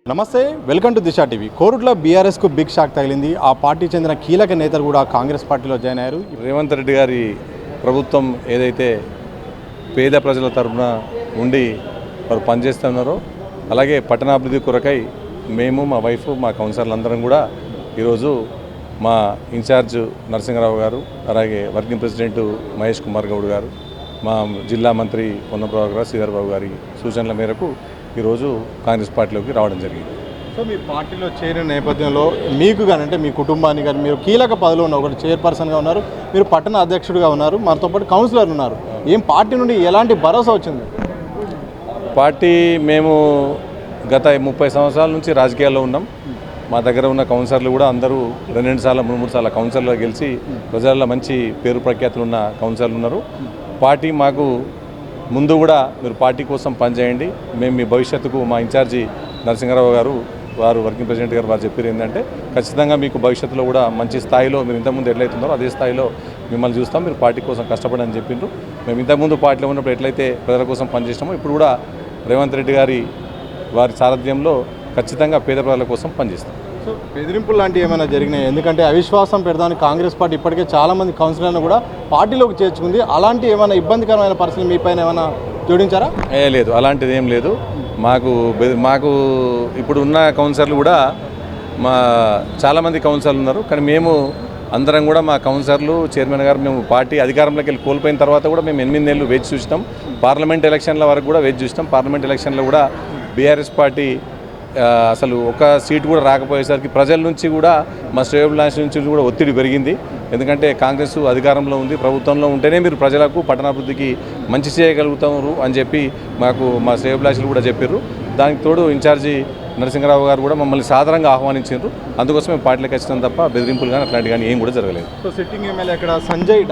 నమస్తే, welcome to Disha TV. Korutla బీఆర్ఎస్కు big shock తగిలింది. ఆ పార్టీ చెందిన కీలక నేతలు కూడా కాంగ్రెస్ పార్టీలో జాయిన్ అయ్యారు. రేవంత్ రెడ్డి గారి ప్రభుత్వం ఏదైతే పేద ప్రజల తరఫున ఉండి వారు పనిచేస్తున్నారో, అలాగే పట్టణాభివృద్ధి కొరకై మేము, మా వైఫ్, మా కౌన్సిలర్లు అందరం కూడా ఈరోజు మా ఇన్ఛార్జ్ నరసింహరావు గారు, అలాగే వర్కింగ్ ప్రెసిడెంట్ మహేష్ కుమార్ గౌడ్ గారు, మా జిల్లా మంత్రి పొన్నప్రభాకర్ గారు, శ్రీధర్ బాబు గారి సూచనల మేరకు ఈరోజు కాంగ్రెస్ పార్టీలోకి రావడం జరిగింది. సో మీ పార్టీలో చేరిన నేపథ్యంలో మీకు కానీ, అంటే మీ కుటుంబానికి కానీ, మీరు కీలక పదవిలో ఉన్నారు. ఒకటి చైర్పర్సన్గా ఉన్నారు, మీరు పట్టణ అధ్యక్షుడిగా ఉన్నారు, మనతో పాటు కౌన్సిలర్ ఉన్నారు. ఏం పార్టీ నుండి ఎలాంటి భరోసా వచ్చింది? పార్టీ మేము గత 30 సంవత్సరాల నుంచి రాజకీయాల్లో ఉన్నాం. మా దగ్గర ఉన్న కౌన్సిలర్లు కూడా అందరూ 2 సార్లు 3 సార్లు కౌన్సిలర్లో గెలిచి ప్రజల్లో మంచి పేరు ప్రఖ్యాతులు ఉన్న కౌన్సిలర్లు ఉన్నారు. పార్టీ మాకు ముందు కూడా మీరు పార్టీ కోసం పనిచేయండి, మేము మీ భవిష్యత్తుకు, మా ఇన్ఛార్జి నరసింహరావు గారు, వారు వర్కింగ్ ప్రెసిడెంట్ గారు వారు చెప్పారు ఏంటంటే, ఖచ్చితంగా మీకు భవిష్యత్తులో కూడా మంచి స్థాయిలో మీరు ఇంతకుముందు ఎట్లయితున్నారో అదే స్థాయిలో మిమ్మల్ని చూస్తాం, మీరు పార్టీ కోసం కష్టపడని చెప్పిండ్రు. మేము ఇంతకుముందు పార్టీలో ఉన్నప్పుడు ఎట్లయితే ప్రజల కోసం పనిచేసినామో ఇప్పుడు కూడా రేవంత్ రెడ్డి గారి వారి సారథ్యంలో ఖచ్చితంగా పేద ప్రజల కోసం పనిచేస్తాం. సో బెదిరింపులు లాంటివి ఏమైనా జరిగినాయి? ఎందుకంటే అవిశ్వాసం పెడదామని కాంగ్రెస్ పార్టీ ఇప్పటికే చాలామంది కౌన్సిలర్లను కూడా పార్టీలోకి చేర్చుకుంది. అలాంటి ఏమైనా ఇబ్బందికరమైన పరిస్థితులు మీ పైన ఏమైనా జోడించారా? లేదు, అలాంటిది ఏం లేదు. మాకు ఇప్పుడు ఉన్న కౌన్సిలర్లు కూడా చాలామంది కౌన్సిలర్లు ఉన్నారు. కానీ మేము అందరం కూడా మా కౌన్సిలర్లు, చైర్మన్ గారు, మేము పార్టీ అధికారంలోకి వెళ్ళి కోల్పోయిన తర్వాత కూడా మేము 8 నెలలు వేచి చూసినాం. పార్లమెంట్ ఎలక్షన్ల వరకు కూడా వేచి చూసినాం. పార్లమెంట్ ఎలక్షన్లో కూడా బీఆర్ఎస్ పార్టీ అసలు ఒక సీటు కూడా రాకపోయేసరికి ప్రజల నుంచి కూడా, మా శ్రేయోభిలాషి నుంచి కూడా ఒత్తిడి పెరిగింది. ఎందుకంటే కాంగ్రెస్ అధికారంలో ఉంది, ప్రభుత్వంలో ఉంటేనే మీరు ప్రజలకు పట్టణాభివృద్ధికి మంచి చేయగలుగుతారు అని చెప్పి మా శ్రేయోభిలాషులు కూడా చెప్పారు. దానికి తోడు ఇన్ఛార్జి నరసింహరావు గారు కూడా మమ్మల్ని సాధారణంగా ఆహ్వానించారు. అందుకోసం మేము పార్టీలోకి వచ్చినాం తప్ప బెదిరింపులు కానీ అట్లాంటివి కానీ ఏం కూడా జరగలేదు. సో సిట్టింగ్ ఎమ్మెల్యే అక్కడ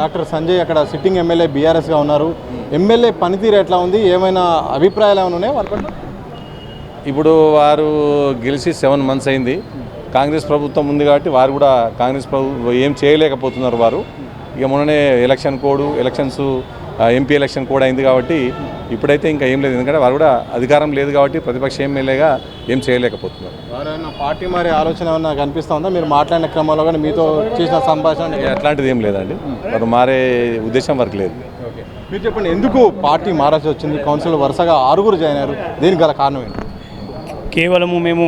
డాక్టర్ సంజయ్ అక్కడ సిట్టింగ్ ఎమ్మెల్యే బీఆర్ఎస్గా ఉన్నారు. ఎమ్మెల్యే పనితీరు ఎట్లా ఉంది? ఏమైనా అభిప్రాయాలు ఏమైనా ఉన్నాయా వారి పట్ల? ఇప్పుడు వారు గెలిచి 7 months అయింది. కాంగ్రెస్ ప్రభుత్వం ఉంది కాబట్టి వారు కూడా కాంగ్రెస్ ప్రభుత్వం ఏం చేయలేకపోతున్నారు. వారు ఇక మొన్ననే ఎలక్షన్స్ ఎంపీ ఎలక్షన్ కూడా అయింది కాబట్టి ఇప్పుడైతే ఇంకా ఏం లేదు. ఎందుకంటే వారు కూడా అధికారం లేదు కాబట్టి ప్రతిపక్ష ఎమ్మెల్యేగా ఏం చేయలేకపోతున్నారు. వారైనా పార్టీ మారే ఆలోచన ఏమన్నా కనిపిస్తుందా? మీరు మాట్లాడిన క్రమంలో కానీ మీతో చేసిన సంభాషణ అట్లాంటిది ఏం లేదండి. వారు మారే ఉద్దేశం వరకు లేదు. మీరు చెప్పండి, ఎందుకు పార్టీ మారాల్సి వచ్చింది? కౌన్సిల్ వరుసగా 6 జాయిన్ అయ్యారు, దేనికి గల కారణం ఏంటి? కేవలము మేము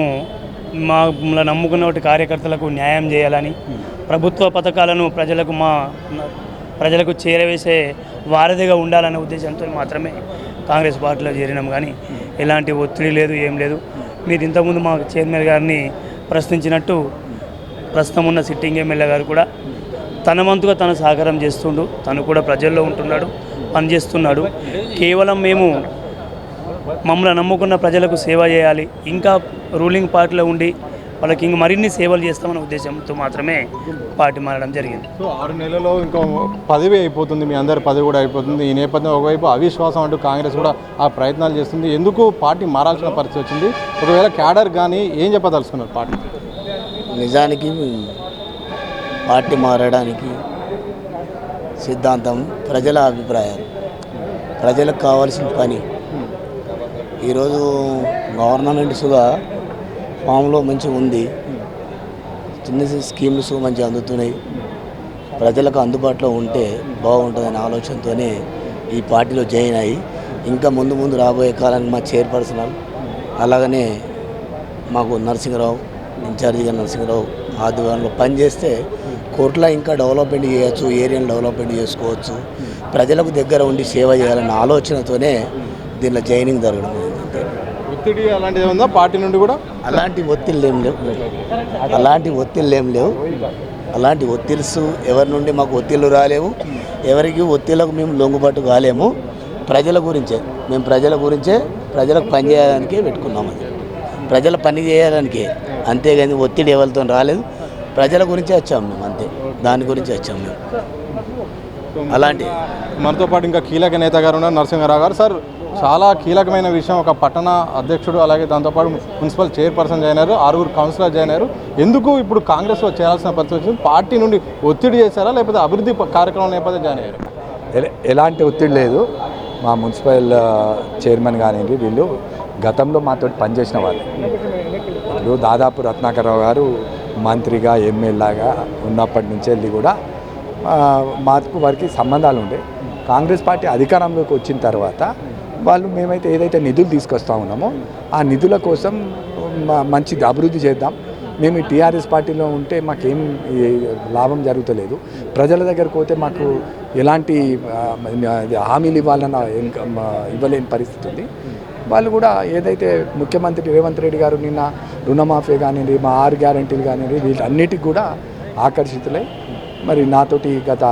మమ్మల్ని నమ్ముకున్న కార్యకర్తలకు న్యాయం చేయాలని, ప్రభుత్వ పథకాలను ప్రజలకు చేరవేసే వారధిగా ఉండాలనే ఉద్దేశంతో మాత్రమే కాంగ్రెస్ పార్టీలో చేరినాం. కానీ ఎలాంటి ఒత్తిడి లేదు, ఏం లేదు. మీరు ఇంతకుముందు మా చైర్మన్ గారిని ప్రశ్నించినట్టు ప్రస్తుతం ఉన్న సిట్టింగ్ ఎమ్మెల్యే గారు కూడా తన వంతుగా తన సహకారం చేస్తుండు. తను కూడా ప్రజల్లో ఉంటున్నాడు, పనిచేస్తున్నాడు. కేవలం మేము మమ్మల్ని నమ్ముకున్న ప్రజలకు సేవ చేయాలి, ఇంకా రూలింగ్ పార్టీలో ఉండి వాళ్ళకి ఇంక మరిన్ని సేవలు చేస్తామనే ఉద్దేశంతో మాత్రమే పార్టీ మారడం జరిగింది. సో 6 నెలల్లో ఇంకో పదవి అయిపోతుంది, మీ అందరి పదవి కూడా అయిపోతుంది. ఈ నేపథ్యంలో ఒకవైపు అవిశ్వాసం అంటూ కాంగ్రెస్ కూడా ఆ ప్రయత్నాలు చేస్తుంది. ఎందుకు పార్టీ మారాల్సిన పరిస్థితి వచ్చింది? ఒకవేళ క్యాడర్ కానీ ఏం చెప్పదలుచుకున్నారు పార్టీ? నిజానికి పార్టీ మారడానికి సిద్ధాంతం ప్రజల అభిప్రాయాలు, ప్రజలకు కావాల్సిన పని. ఈరోజు గవర్నమెంట్స్గా ఫామ్లో మంచిగా ఉంది, చిన్న స్కీమ్స్ మంచిగా అందుతున్నాయి, ప్రజలకు అందుబాటులో ఉంటే బాగుంటుందనే ఆలోచనతోనే ఈ పార్టీలో జాయిన్ అయ్యి ఇంకా ముందు రాబోయే కాలానికి మా చైర్పర్సనల్, అలాగనే మాకు నరసింహరావు ఇన్ఛార్జిగా నరసింహరావు ఆధ్వర్యంలో పనిచేస్తే కోర్టులో ఇంకా డెవలప్మెంట్ చేయవచ్చు, ఏరియాను డెవలప్మెంట్ చేసుకోవచ్చు, ప్రజలకు దగ్గర ఉండి సేవ చేయాలన్న ఆలోచనతోనే దీనిలో జాయినింగ్ జరగడం. ఒత్తిడి అలాంటిది ఉందా పార్టీ నుండి కూడా? అలాంటి ఒత్తిళ్ళు ఏం లేవు. అలాంటి ఒత్తిళ్ళు ఎవరి నుండి మాకు ఒత్తిళ్ళు రాలేవు. ఎవరికి ఒత్తిళ్ళకు మేము లొంగుబాటు కాలేము. ప్రజల గురించే ప్రజలకు పని చేయడానికే పెట్టుకున్నాము. అది ప్రజల పని చేయడానికే, అంతేగాని ఒత్తిడి ఎవరితో రాలేదు. ప్రజల గురించే వచ్చాము మేము, అంతే, దాని గురించి వచ్చాము మేము. అలాంటి మనతో పాటు ఇంకా కీలక నేత గారు ఉన్నారు, నరసింహరావు గారు. సార్, చాలా కీలకమైన విషయం, ఒక పట్టణ అధ్యక్షుడు అలాగే దాంతోపాటు మున్సిపల్ చైర్పర్సన్ జాయిన్ అయ్యారు, 6 కౌన్సిలర్ జాయిన్ అయ్యారు. ఎందుకు ఇప్పుడు కాంగ్రెస్లో చేయాల్సిన పరిస్థితి వచ్చింది? పార్టీ నుండి ఒత్తిడి చేశారా లేకపోతే అభివృద్ధి కార్యక్రమం నేపథ్యం జాయిన్ అయ్యారు? ఎలాంటి ఒత్తిడి లేదు. మా మున్సిపల్ చైర్మన్ కానివ్వండి వీళ్ళు గతంలో మాతో పనిచేసిన వాళ్ళు. ఇప్పుడు దాదాపు రత్నాకరరావు గారు మంత్రిగా ఎమ్మెల్యేగా ఉన్నప్పటి నుంచి వెళ్ళి కూడా మాకు వారికి సంబంధాలు ఉండే. కాంగ్రెస్ పార్టీ అధికారంలోకి వచ్చిన తర్వాత వాళ్ళు మేమైతే ఏదైతే నిధులు తీసుకొస్తా ఉన్నామో ఆ నిధుల కోసం మంచి అభివృద్ధి చేద్దాం, మేము ఈ టీఆర్ఎస్ పార్టీలో ఉంటే మాకేం లాభం జరుగుతలేదు, ప్రజల దగ్గరకు పోతే మాకు ఎలాంటి హామీలు ఇవ్వలేని పరిస్థితి ఉంది. వాళ్ళు కూడా ఏదైతే ముఖ్యమంత్రి రేవంత్ రెడ్డి గారు నిన్న రుణమాఫీ కానివ్వండి, మా 6 గ్యారెంటీలు కానివ్వండి, వీటన్నిటికి కూడా ఆకర్షితులై మరి నాతోటి గత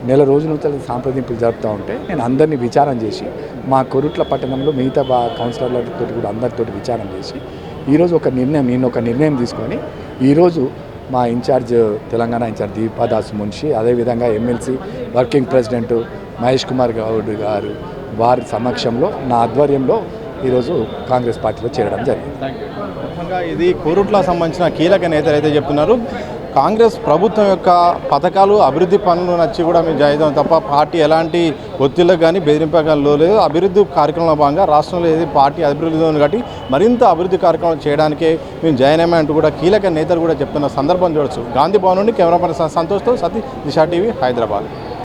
నెల రోజుల నుంచి సంప్రదింపులు జరుపుతూ ఉంటే నేను అందరినీ విచారం చేసి మా కొరుట్ల పట్టణంలో మిగతా కౌన్సిలర్లతో కూడా అందరితో విచారం చేసి ఈరోజు నేను ఒక నిర్ణయం తీసుకొని ఈరోజు మా ఇన్ఛార్జ్ తెలంగాణ ఇన్ఛార్జ్ దీపాదాస్ మున్షి, అదేవిధంగా MLC working president Mahesh Kumar Goud గారు వారి సమక్షంలో నా ఆధ్వర్యంలో ఈరోజు కాంగ్రెస్ పార్టీలో చేరడం జరిగింది. ఇది కోరుట్లకు సంబంధించిన కీలక నేతలు అయితే చెప్తున్నారు, కాంగ్రెస్ ప్రభుత్వం యొక్క పథకాలు అభివృద్ధి పనులు నచ్చి కూడా మేము జాయిదాం తప్ప పార్టీ ఎలాంటి ఒత్తిళ్లకు కానీ బెదిరింపకాలు లేదు. అభివృద్ధి కార్యక్రమంలో భాగంగా రాష్ట్రంలో ఏది పార్టీ అభివృద్ధిని బట్టి మరింత అభివృద్ధి కార్యక్రమాలు చేయడానికే మేము జాయిన్ అయ్యామంటూ కూడా కీలక నేతలు కూడా చెప్తున్న సందర్భం చూడొచ్చు. గాంధీ భవన్ నుండి కెమెరా పర్సన్ సంతోష్తో సతీష్, దిశా టీవీ, హైదరాబాద్.